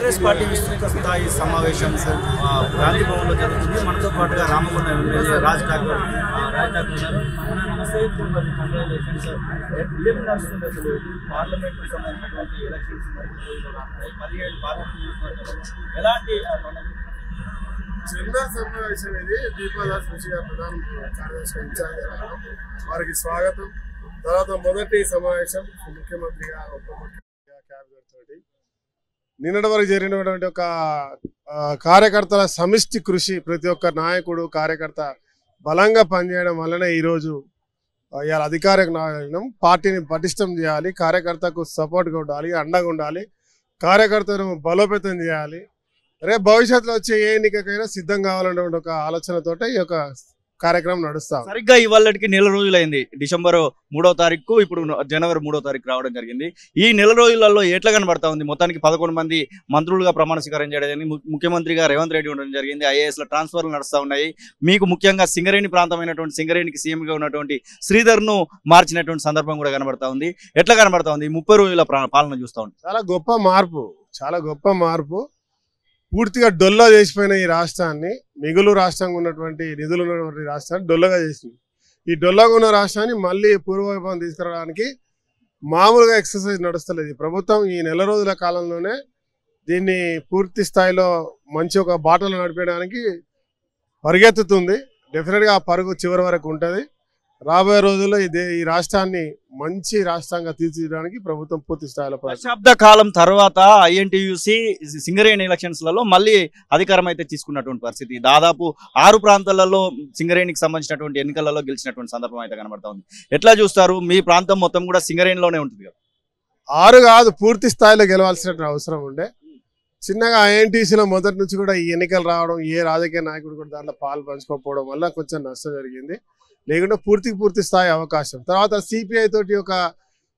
Congress party విస్తృత స్థాయి సమావేశం గాంధీ భవన్లో జరుగుతుంది. మనతో పాటుగా రామగుండం ఎమ్మెల్యే రాజ్ ఠాకూర్ ఉన్నారు. నమస్తే, కంగ్రాచులేషన్స్ సార్. ఏం నడుస్తుంది అసలు పార్లమెంట్కి సంబంధించినటువంటి ఎలక్షన్స్ 17 పార్లమెంట్ ఎలాంటి జనరల్ సమావేశం ఇది దీపాదాస్ మిశ్రా ప్రధాన కార్యదర్శి ఇన్ఛార్జ్ వారికి స్వాగతం. తర్వాత మొదటి సమావేశం ముఖ్యమంత్రిగా ఉప ముఖ్యమంత్రిగా క్యాబినెట్ తోటి నిన్నటి వరకు జరిగినటువంటి ఒక కార్యకర్తల సమిష్టి కృషి, ప్రతి ఒక్క నాయకుడు కార్యకర్త బలంగా పనిచేయడం వల్లనే ఈరోజు ఇవాళ అధికారిక నాయకం పార్టీని పటిష్టం చేయాలి, కార్యకర్తకు సపోర్ట్గా ఉండాలి, అండగా ఉండాలి, కార్యకర్తను బలోపేతం చేయాలి, రేపు భవిష్యత్తులో వచ్చే ఏ ఎన్నికైనా సిద్ధం కావాలనే ఒక ఆలోచనతోటే ఈ యొక్క కార్యక్రమం నడుస్తాం. సరిగ్గా ఇవాళకి నెల రోజులైంది. డిసెంబర్ 3వ తారీఖు, ఇప్పుడు జనవరి 3వ తారీఖు రావడం జరిగింది. ఈ నెల రోజులలో ఎట్లా కనబడతా ఉంది? మొత్తానికి 11 మంది మంత్రులుగా ప్రమాణ స్వీకారం చేయడం జరిగింది. ముఖ్యమంత్రిగా రేవంత్ రెడ్డి ఉండడం జరిగింది. ఐఏఎస్ల ట్రాన్స్ఫర్లు నడుస్తూ ఉన్నాయి. మీకు ముఖ్యంగా సింగరేణి ప్రాంతమైనటువంటి సింగరేణికి సీఎంగా ఉన్నటువంటి శ్రీధర్ను మార్చినటువంటి సందర్భం కూడా కనబడతా ఉంది. ఎట్లా కనబడతా ఉంది 30 రోజుల పాలన చూస్తూ ఉంది? చాలా గొప్ప మార్పు. పూర్తిగా డొల్లా చేసిపోయిన ఈ రాష్ట్రాన్ని, మిగులు రాష్ట్రంగా ఉన్నటువంటి నిధులు ఉన్నటువంటి రాష్ట్రాన్ని డొల్లగా చేసింది. ఈ డొల్లగా ఉన్న రాష్ట్రాన్ని మళ్ళీ పూర్వవైభవం తీసుకురావడానికి మామూలుగా ఎక్సర్సైజ్ నడుస్తలేదు. ప్రభుత్వం ఈ నెల రోజుల కాలంలోనే దీన్ని పూర్తి స్థాయిలో మంచి ఒక బాటలు నడిపేయడానికి పరిగెత్తుతుంది. డెఫినెట్గా ఆ పరుగు చివరి వరకు ఉంటుంది. రాబోయే రోజుల్లో ఈ రాష్ట్రాన్ని మంచి రాష్ట్రంగా తీర్చిదిద్దడానికి ప్రభుత్వం పూర్తి స్థాయిలో దశాబ్ద కాలం తర్వాత ఐఎన్టీయూసీ సింగరేణి ఎలక్షన్స్లలో మళ్ళీ అధికారం అయితే తీసుకున్నటువంటి పరిస్థితి. దాదాపు 6 ప్రాంతాలలో సింగరేణికి సంబంధించినటువంటి ఎన్నికలలో గెలిచినటువంటి సందర్భం అయితే కనబడతా ఉంది. ఎట్లా చూస్తారు? మీ ప్రాంతం మొత్తం కూడా సింగరేణిలోనే ఉంటుంది కదా? 6 కాదు, పూర్తి స్థాయిలో గెలవాల్సిన అవసరం ఉండే. చిన్నగా ఐఎన్టీసీలో మొదటి నుంచి కూడా ఈ ఎన్నికలు రావడం, ఏ రాజకీయ నాయకుడు కూడా దాంట్లో పాలు పంచుకోకపోవడం వల్ల కొంచెం నష్టం జరిగింది. లేకుంటే పూర్తి స్థాయి అవకాశం. తర్వాత సిపిఐ తోటి ఒక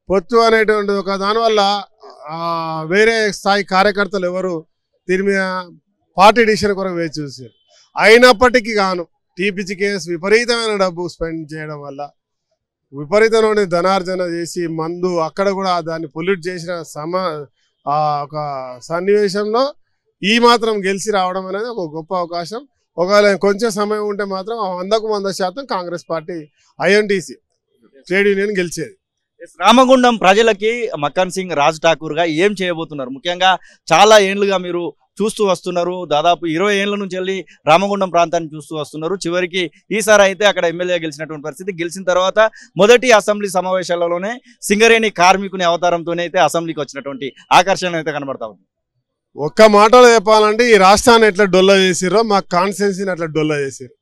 పొత్తు అనేటువంటి ఒక దానివల్ల వేరే స్థాయి కార్యకర్తలు ఎవరు దీని మీద పార్టీ డిసిషన్ కొరకు వేచి చూసారు. అయినప్పటికీ గాను టీపీసీ కేసు విపరీతమైన డబ్బు స్పెండ్ చేయడం వల్ల, విపరీతమైన ధనార్జన చేసి మందు అక్కడ కూడా దాన్ని పొల్యూట్ చేసిన ఒక సన్నివేశంలో ఈ మాత్రం గెలిచి రావడం అనేది ఒక గొప్ప అవకాశం. ఒకవేళ కొంచెం సమయం ఉంటే మాత్రం 100% Congress party INTUC trade union గెలిచేది. రామగుండం ప్రజలకి మక్కన్ సింగ్ రాజ్ ఠాకూర్ గా ఏం చేయబోతున్నారు? ముఖ్యంగా చాలా ఏళ్లుగా మీరు చూస్తూ వస్తున్నారు. దాదాపు 20 ఏళ్ల నుంచి వెళ్ళి రామగుండం ప్రాంతాన్ని చూస్తూ వస్తున్నారు. చివరికి ఈసారి అయితే అక్కడ ఎమ్మెల్యే గెలిచినటువంటి పరిస్థితి. గెలిచిన తర్వాత మొదటి అసెంబ్లీ సమావేశాలలోనే సింగరేణి కార్మికుని అవతారంతోనే అయితే అసెంబ్లీకి వచ్చినటువంటి ఆకర్షణ అయితే కనబడతా ఉంది. ఒక్క మాటలో చెప్పాలంటే ఈ రాష్ట్రాన్ని ఎట్లా డొల్ల చేసిరో మా కాన్స్టిట్యున్సీని అట్లా డొల్ల చేసిరు.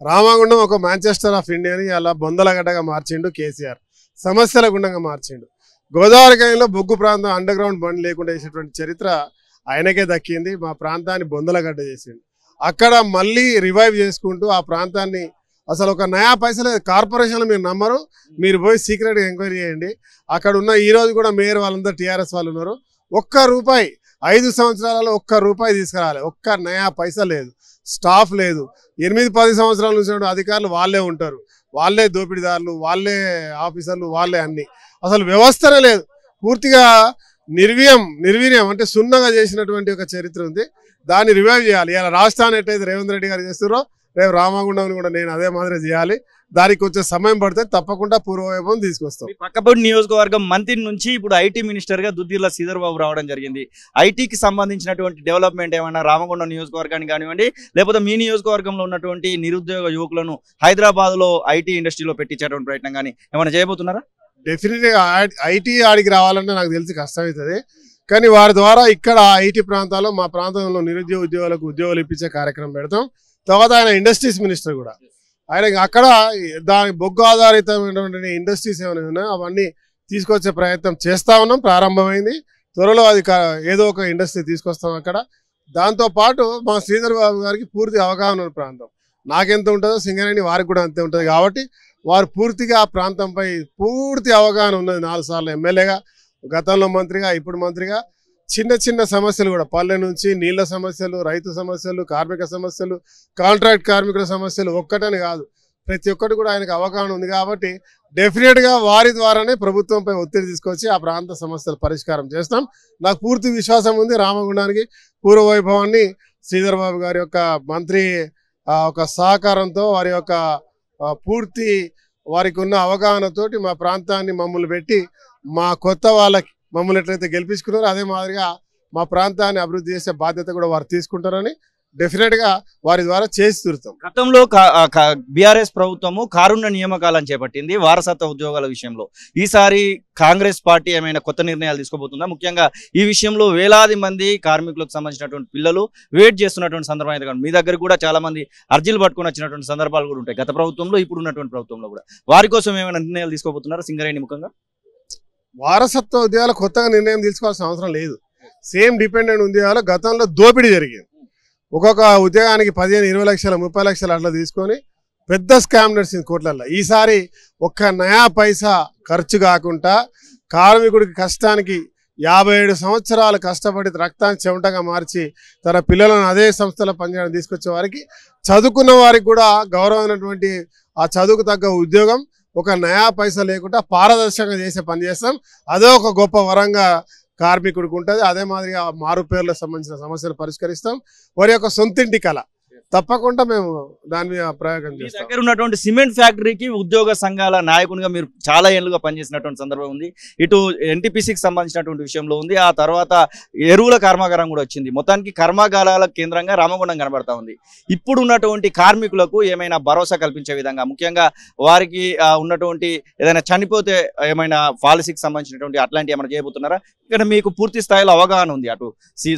రామగుండం ఒక మాంచెస్టర్ ఆఫ్ ఇండియాని అలా బొందలగడ్డగా మార్చిండు కేసీఆర్, సమస్యల గుండంగా మార్చిండు. గోదావరి కనిలో బొగ్గు ప్రాంతం అండర్ గ్రౌండ్ బండ్ లేకుండా చేసేటువంటి చరిత్ర ఆయనకే దక్కింది. మా ప్రాంతాన్ని బొందలగడ్డ చేసిండు. అక్కడ మళ్ళీ రివైవ్ చేసుకుంటూ ఆ ప్రాంతాన్ని అసలు ఒక నయా పైసలు కార్పొరేషన్లో మీరు నమ్మరు, మీరు పోయి సీక్రెట్గా ఎంక్వైరీ చేయండి. అక్కడ ఉన్న ఈ రోజు కూడా మేయర్ వాళ్ళందరూ టీఆర్ఎస్ వాళ్ళు ఉన్నారు. ₹1 5 సంవత్సరాలలో ₹1 తీసుకురాలి. ఒక్క నయా పైసా లేదు, స్టాఫ్ లేదు. 8-10 సంవత్సరాల నుంచి అధికారులు వాళ్ళే ఉంటారు, వాళ్ళే దోపిడీదారులు, వాళ్ళే ఆఫీసర్లు, వాళ్ళే అన్ని. అసలు వ్యవస్థనే లేదు. పూర్తిగా నిర్వీర్యం అంటే సున్నగా చేసినటువంటి ఒక చరిత్ర ఉంది. దాన్ని రివైవ్ చేయాలి. ఇలా రాష్ట్రాన్ని ఎట్లయితే రేవంత్ రెడ్డి గారు చేస్తారో రేపు రామగుండం కూడా నేను అదే మాదిరి చేయాలి. దానికి కొంచెం సమయం పడితే తప్పకుండా పూర్వవైభవం తీసుకొస్తాం. పక్కపొడి నియోజకవర్గం మంత్రి నుంచి ఇప్పుడు ఐటీ మినిస్టర్ గా దుద్దిల్ల శ్రీధర్ బాబు రావడం జరిగింది. ఐటీకి సంబంధించినటువంటి డెవలప్మెంట్ ఏమైనా రామగుండం నియోజకవర్గానికి కానివ్వండి, లేకపోతే మీ నియోజకవర్గంలో ఉన్నటువంటి నిరుద్యోగ యువకులను హైదరాబాద్ లో ఐటీ ఇండస్ట్రీలో పెట్టించేటువంటి ప్రయత్నం కానీ ఏమైనా చేయబోతున్నారా? డెఫినెట్గా ఐటీ ఆడికి రావాలంటే నాకు తెలిసి కష్టమవుతుంది. కానీ వారి ద్వారా ఇక్కడ ఐటీ ప్రాంతాల్లో మా ప్రాంతంలో నిరుద్యోగ ఉద్యోగులకు ఉద్యోగాలు ఇప్పించే కార్యక్రమం పెడతాం. తర్వాత ఆయన ఇండస్ట్రీస్ మినిస్టర్ కూడా, ఆయన అక్కడ దాని బొగ్గు ఆధారితమైనటువంటి ఇండస్ట్రీస్ ఏమైనా ఉన్నాయో అవన్నీ తీసుకొచ్చే ప్రయత్నం చేస్తూ ఉన్నాం. ప్రారంభమైంది. త్వరలో అది ఏదో ఒక ఇండస్ట్రీ తీసుకొస్తాం అక్కడ. దాంతోపాటు మా శ్రీధర్ బాబు గారికి పూర్తి అవగాహన ఉన్న ప్రాంతం. నాకెంత ఉంటుందో సింగరేణి వారికి కూడా అంతే ఉంటుంది. కాబట్టి వారు పూర్తిగా ఆ ప్రాంతంపై పూర్తి అవగాహన ఉన్నది. 4 సార్లు ఎమ్మెల్యేగా, గతంలో మంత్రిగా, ఇప్పుడు మంత్రిగా. చిన్న సమస్యలు కూడా పల్లె నుంచి నీళ్ల సమస్యలు, రైతు సమస్యలు, కార్మిక సమస్యలు, కాంట్రాక్ట్ కార్మికుల సమస్యలు ఒక్కటని కాదు, ప్రతి ఒక్కటి కూడా ఆయనకు అవగాహన ఉంది కాబట్టి డెఫినెట్గా వారి ద్వారానే ప్రభుత్వంపై ఒత్తిడి తీసుకొచ్చి ఆ ప్రాంత సమస్యల పరిష్కారం చేస్తాం. నాకు పూర్తి విశ్వాసం ఉంది రామగుండానికి పూర్వవైభవాన్ని శ్రీధర్ బాబు గారి యొక్క మంత్రి ఒక సహకారంతో వారి యొక్క పూర్తి వారికి ఉన్న అవగాహనతోటి మా ప్రాంతాన్ని మమ్మల్ని పెట్టి మా కొత్త వాళ్ళకి మమ్మల్ని ఎట్లయితే గెలిపించుకున్నారో అదే మాదిరిగా మా ప్రాంతాన్ని అభివృద్ధి చేసే బాధ్యత కూడా వారు తీసుకుంటారని డెఫినెట్గా వారి ద్వారా చేసి తీరుతాం. గతంలో బీఆర్ఎస్ ప్రభుత్వము కారుణ్య నియామకాలను చేపట్టింది వారసత్వ ఉద్యోగాల విషయంలో. ఈసారి కాంగ్రెస్ పార్టీ ఏమైనా కొత్త నిర్ణయాలు తీసుకోబోతుందా? ముఖ్యంగా ఈ విషయంలో వేలాది మంది కార్మికులకు సంబంధించినటువంటి పిల్లలు వెయిట్ చేస్తున్నటువంటి సందర్భం అయితే కాదు. మీ దగ్గర కూడా చాలా మంది అర్జీలు పట్టుకొని వచ్చినటువంటి సందర్భాలు కూడా ఉంటాయి. గత ప్రభుత్వంలో ఇప్పుడు ఉన్నటువంటి ప్రభుత్వంలో కూడా వారి కోసం ఏమైనా నిర్ణయాలు తీసుకోబోతున్నారా సింగరేణి ముఖంగా? వారసత్వ ఉద్యోగాలు కొత్తగా నిర్ణయం తీసుకోవాల్సిన అవసరం లేదు. సేమ్ డిపెండెంట్ ఉద్యోగాలు గతంలో దోపిడీ జరిగింది. ఒక్కొక్క ఉద్యోగానికి 15-20 లక్షలు 30 లక్షలు అట్లా తీసుకొని పెద్ద స్కామ్ నడిచింది కోట్లల్లో. ఈసారి ఒక్క నయా పైసా ఖర్చు కాకుండా కార్మికుడికి కష్టానికి 57 సంవత్సరాలు కష్టపడి రక్తాన్ని చెమటగా మార్చి తన పిల్లలను అదే సంస్థలో పనిచేయడం తీసుకొచ్చే వారికి చదువుకున్న వారికి కూడా గౌరవమైనటువంటి ఆ చదువుకు తగ్గ ఉద్యోగం ఒక నయా పైసా లేకుండా పారదర్శకంగా చేసే పని చేస్తాం. అదే ఒక గొప్ప వరంగా కార్మికుడికి ఉంటుంది. అదే మాదిరిగా మారు పేర్లకు సంబంధించిన సమస్యలు పరిష్కరిస్తాం. వారి యొక్క సొంతింటి కళ తప్పకుండా మేము దాని మీద ప్రయోగం చేస్తాం. దగ్గర ఉన్నటువంటి సిమెంట్ ఫ్యాక్టరీకి ఉద్యోగ సంఘాల నాయకునిగా మీరు చాలా ఏళ్ళుగా పనిచేసినటువంటి సందర్భం ఉంది. ఇటు ఎన్టీపీసీకి సంబంధించినటువంటి విషయంలో ఉంది. ఆ తర్వాత ఎరువుల కర్మాగారం కూడా వచ్చింది. మొత్తానికి కర్మాగారాల కేంద్రంగా రామగుండం కనబడతా ఉంది. ఇప్పుడు ఉన్నటువంటి కార్మికులకు ఏమైనా భరోసా కల్పించే విధంగా, ముఖ్యంగా వారికి ఉన్నటువంటి ఏదైనా చనిపోతే ఏమైనా పాలసీకి సంబంధించినటువంటి అట్లాంటి ఏమైనా చేయబోతున్నారా? ఇక్కడ మీకు పూర్తి స్థాయిలో అవగాహన ఉంది. అటు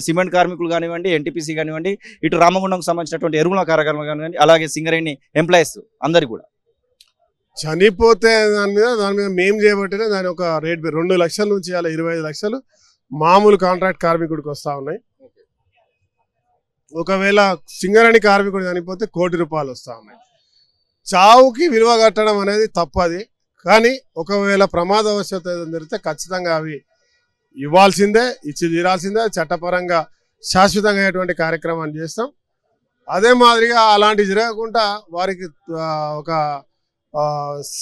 సిమెంట్ కార్మికులు కానివ్వండి, ఎన్టీపీసీ కానివ్వండి, ఇటు రామగుండంకి సంబంధించినటువంటి ఎరువుల కార్యక్రమం కానివ్వండి, అలాగే సింగరేణి ఎంప్లాయీస్ అందరు కూడా చనిపోతే దాని మీద మేము చేయబట్టినా దాని ఒక రేట్ 2 లక్షల నుంచి అలా 25 లక్షలు మామూలు కాంట్రాక్ట్ కార్మికుడికి వస్తూ ఉన్నాయి. ఒకవేళ సింగరేణి కార్మికుడు చనిపోతే ₹1 కోటి వస్తూ ఉన్నాయి. చావుకి విలువ కట్టడం అనేది తప్పది. కానీ ఒకవేళ ప్రమాదవశాత్తు ఏదైనా జరిగితే ఖచ్చితంగా అవి ఇవ్వాల్సిందే, ఇచ్చి తీరాల్సిందే. చట్టపరంగా శాశ్వతంగా అయ్యేటువంటి కార్యక్రమాన్ని చేస్తాం. అదే మాదిరిగా అలాంటివి జరగకుండా వారికి ఒక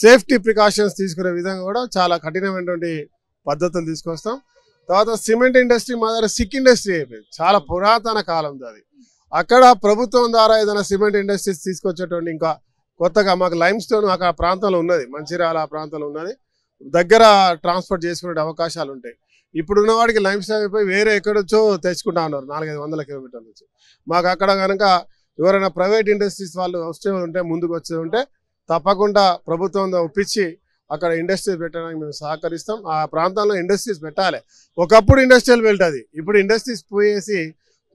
సేఫ్టీ ప్రికాషన్స్ తీసుకునే విధంగా కూడా చాలా కఠినమైనటువంటి పద్ధతులు తీసుకొస్తాం. తర్వాత సిమెంట్ ఇండస్ట్రీ మా దగ్గర సిక్ ఇండస్ట్రీ అయిపోయింది. చాలా పురాతన కాలం అది. అక్కడ ప్రభుత్వం ద్వారా ఏదైనా సిమెంట్ ఇండస్ట్రీస్ తీసుకొచ్చేటువంటి ఇంకా కొత్తగా మాకు లైమ్ స్టోన్ అక్కడ ప్రాంతంలో ఉన్నది, మంచిర్యాల ఆ ప్రాంతంలో ఉన్నది, దగ్గర ట్రాన్స్పోర్ట్ చేసుకునే అవకాశాలు ఉంటాయి. ఇప్పుడు ఉన్నవాడికి లైమ్ స్టోన్ అయిపోయి వేరే ఎక్కడొచ్చో తెచ్చుకుంటా ఉన్నారు 400-500 కిలోమీటర్ల నుంచి. మాకు అక్కడ కనుక ఎవరైనా ప్రైవేట్ ఇండస్ట్రీస్ వాళ్ళు వచ్చే ఉంటే ముందుకు వచ్చే ఉంటే తప్పకుండా ప్రభుత్వం ఒప్పించి అక్కడ ఇండస్ట్రీస్ పెట్టడానికి మేము సహకరిస్తాం. ఆ ప్రాంతంలో ఇండస్ట్రీస్ పెట్టాలి. ఒకప్పుడు ఇండస్ట్రియల్ బెల్ట్ అది, ఇప్పుడు ఇండస్ట్రీస్ పోయేసి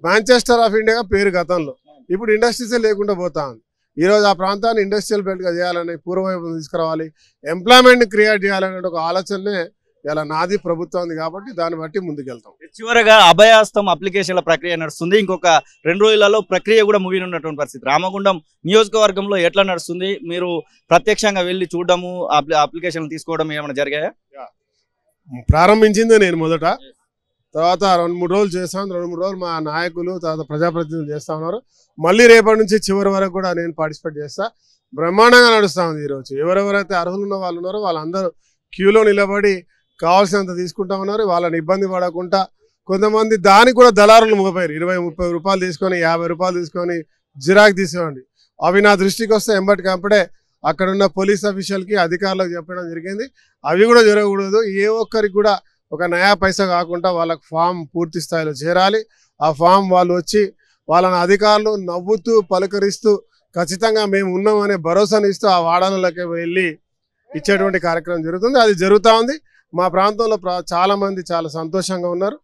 మాంచెస్టర్ ఆఫ్ ఇండియాగా పేరు గతంలో. ఇప్పుడు ఇండస్ట్రీసే లేకుండా పోతా ఉంది. ఈరోజు ఆ ప్రాంతాన్ని ఇండస్ట్రియల్ బెల్ట్గా చేయాలని పూర్వవైపు తీసుకురావాలి, ఎంప్లాయ్మెంట్ని క్రియేట్ చేయాలనే ఒక ఆలోచననే ఇలా నాది ప్రభుత్వం ఉంది కాబట్టి దాన్ని బట్టి ముందుకెళ్తాం. చివరగా అభయాస్తం అప్లికేషన్ల ప్రక్రియ నడుస్తుంది. ఇంకొక 2 రోజులలో ప్రక్రియ కూడా ముగినున్నటువంటి పరిస్థితి. రామగుండం నియోజకవర్గంలో ఎట్లా నడుస్తుంది? మీరు ప్రత్యక్షంగా వెళ్ళి చూడడము, అప్లికేషన్లు తీసుకోవడం ఏమైనా జరిగాయా? ప్రారంభించిందే నేను మొదట, తర్వాత 2-3 రోజులు చేస్తాం. 2-3 రోజులు మా నాయకులు తర్వాత ప్రజాప్రతినిధులు చేస్తా ఉన్నారు. మళ్ళీ రేపటి నుంచి చివరి వరకు కూడా నేను పార్టిసిపేట్ చేస్తా. బ్రహ్మాండంగా నడుస్తూ ఉంది. ఈరోజు ఎవరెవరైతే అర్హులు ఉన్న వాళ్ళు ఉన్నారో వాళ్ళందరూ క్యూలో నిలబడి కావాల్సినంత తీసుకుంటా ఉన్నారు. వాళ్ళని ఇబ్బంది పడకుండా కొంతమంది దానికి కూడా దళారులు మోపారు. 20-30 రూపాయలు తీసుకొని 50 రూపాయలు తీసుకొని జిరాక్ తీసుకోండి. అవి నా దృష్టికి వస్తే ఎంబటికంపడే అక్కడున్న పోలీస్ అఫీషియల్కి అధికారులకు చెప్పడం జరిగింది. అవి కూడా జరగకూడదు. ఏ ఒక్కరికి కూడా ఒక నయా పైసా కాకుండా వాళ్ళకి ఫామ్ పూర్తి స్థాయిలో చేరాలి. ఆ ఫామ్ వాళ్ళు వచ్చి వాళ్ళని అధికారులు నవ్వుతూ పలకరిస్తూ ఖచ్చితంగా మేము ఉన్నామనే భరోసాను ఇస్తూ ఆ వాడాలలోకి వెళ్ళి ఇచ్చేటువంటి కార్యక్రమం జరుగుతుంది. అది జరుగుతూ ఉంది. మా ప్రాంతంలో చాలా మంది చాలా సంతోషంగా ఉన్నారు.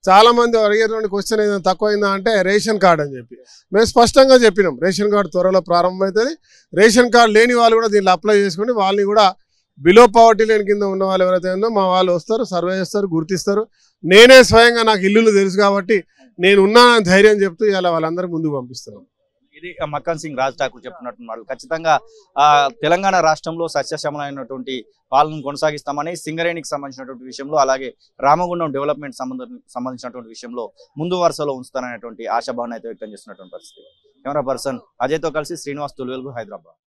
చాలా మంది అడిగేటువంటి క్వశ్చన్ ఏదైనా తక్కువైందా అంటే రేషన్ కార్డు అని చెప్పి మేము స్పష్టంగా చెప్పినాం. రేషన్ కార్డు త్వరలో ప్రారంభమవుతుంది. రేషన్ కార్డు లేని వాళ్ళు కూడా దీన్ని అప్లై చేసుకుని వాళ్ళని కూడా బిలో పవర్టీ లైన్ కింద ఉన్న వాళ్ళు ఎవరైతే ఉందో మా వాళ్ళు వస్తారు, సర్వే చేస్తారు, గుర్తిస్తారు. నేనే స్వయంగా నాకు ఇల్లులు తెలుసు కాబట్టి నేను ఉన్నానని ధైర్యం చెప్తూ ఇలా వాళ్ళందరూ ముందుకు పంపిస్తున్నాం. ఇది మక్కన్ సింగ్ రాజ్ ఠాకూర్ చెప్తున్నట్టు ఖచ్చితంగా తెలంగాణ రాష్ట్రంలో సస్యశ్యామలైనటువంటి పాలనను కొనసాగిస్తామని, సింగరేణికి సంబంధించినటువంటి విషయంలో అలాగే రామగుండం డెవలప్మెంట్ సంబంధించినటువంటి విషయంలో ముందు వరుసలో ఉంచుతాననేటువంటి ఆశాభావన అయితే వ్యక్తం చేస్తున్నటువంటి పరిస్థితి. కెమెరా పర్సన్ అజయ్తో కలిసి శ్రీనివాస్ తొలివెలుగు, హైదరాబాద్.